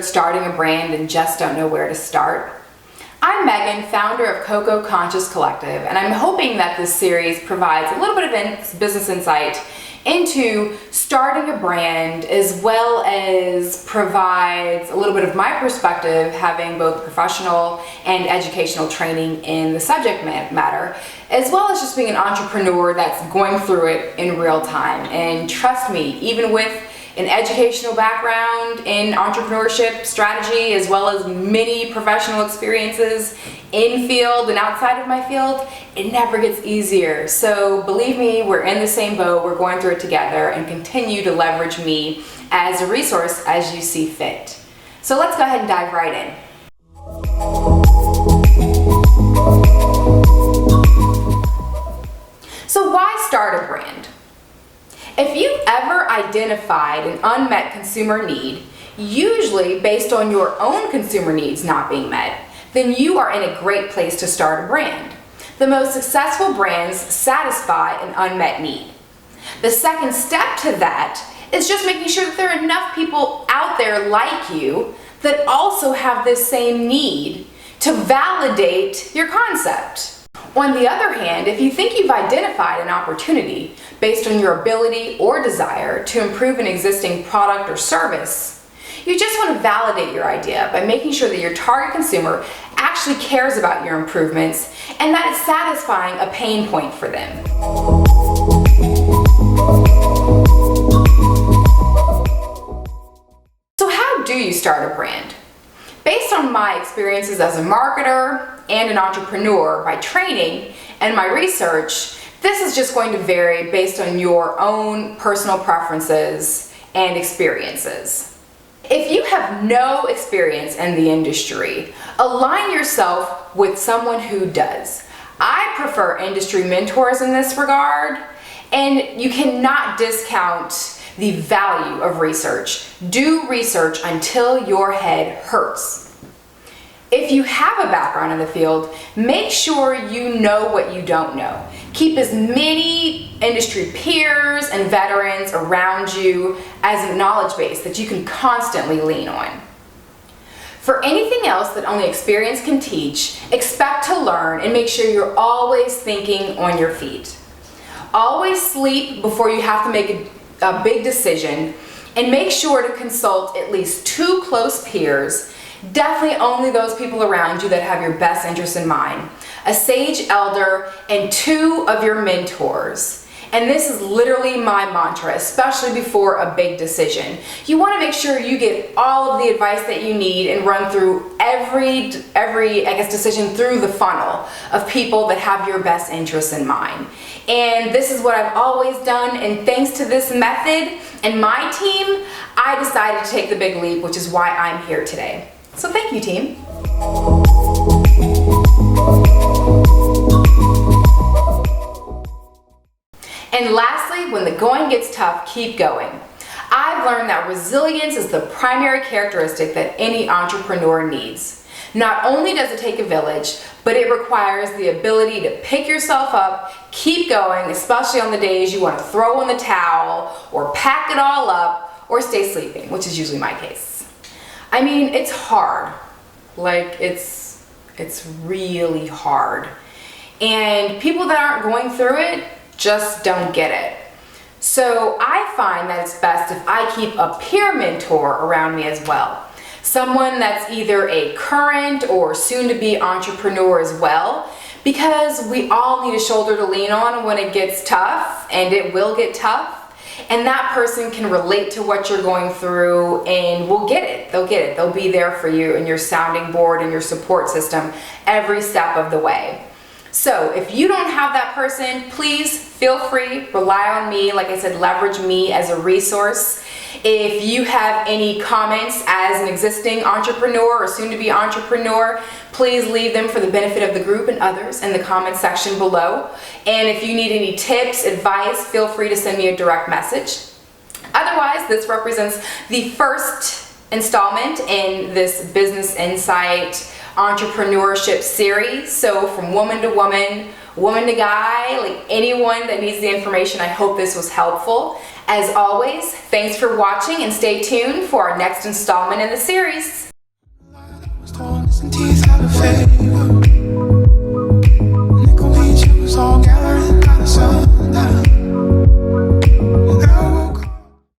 considered starting a brand and just don't know where to start? I'm Megan, founder of CoCo Conscious Collective, and I'm hoping that this series provides a little bit of business insight into starting a brand, as well as provides a little bit of my perspective, having both professional and educational training in the subject matter, as well as just being an entrepreneur that's going through it in real time. And trust me, even with an educational background in entrepreneurship strategy, as well as many professional experiences in field and outside of my field, it never gets easier. So believe me, we're in the same boat, we're going through it together, and continue to leverage me as a resource as you see fit. So let's go ahead and dive right in. So why start a brand? If you've ever identified an unmet consumer need, usually based on your own consumer needs not being met, then you are in a great place to start a brand. The most successful brands satisfy an unmet need. The second step to that is just making sure that there are enough people out there like you that also have this same need to validate your concept. On the other hand, if you think you've identified an opportunity based on your ability or desire to improve an existing product or service, you just want to validate your idea by making sure that your target consumer actually cares about your improvements and that it's satisfying a pain point for them. So how do you start a brand? Based on my experiences as a marketer and an entrepreneur by training and my research, this is just going to vary based on your own personal preferences and experiences. If you have no experience in the industry, align yourself with someone who does. I prefer industry mentors in this regard, and you cannot discount the value of research. Do research until your head hurts. If you have a background in the field, make sure you know what you don't know. Keep as many industry peers and veterans around you as a knowledge base that you can constantly lean on. For anything else that only experience can teach, expect to learn and make sure you're always thinking on your feet. Always sleep before you have to make a big decision, and make sure to consult at least 2 close peers, definitely only those people around you that have your best interests in mind, a sage elder, and 2 of your mentors. And this is literally my mantra, especially before a big decision. You want to make sure you get all of the advice that you need and run through every decision through the funnel of people that have your best interests in mind. And this is what I've always done, and thanks to this method and my team, I decided to take the big leap, which is why I'm here today. So thank you, team. And lastly, when the going gets tough, keep going. I've learned that resilience is the primary characteristic that any entrepreneur needs. Not only does it take a village, but it requires the ability to pick yourself up, keep going, especially on the days you want to throw in the towel or pack it all up or stay sleeping, which is usually my case. I mean, it's hard. Like, it's really hard. And people that aren't going through it just don't get it. So I find that it's best if I keep a peer mentor around me as well. Someone that's either a current or soon-to-be entrepreneur as well, because we all need a shoulder to lean on when it gets tough, and it will get tough. And that person can relate to what you're going through and will get it. They'll get it. They'll be there for you and your sounding board and your support system every step of the way. So if you don't have that person, please feel free, rely on me. Like I said, leverage me as a resource. If you have any comments as an existing entrepreneur or soon-to-be entrepreneur, please leave them for the benefit of the group and others in the comments section below. And if you need any tips, advice, feel free to send me a direct message. Otherwise, this represents the first installment in this business insight entrepreneurship series. So from woman to woman, woman to guy, like anyone that needs the information, I hope this was helpful. As always, thanks for watching and stay tuned for our next installment in the series.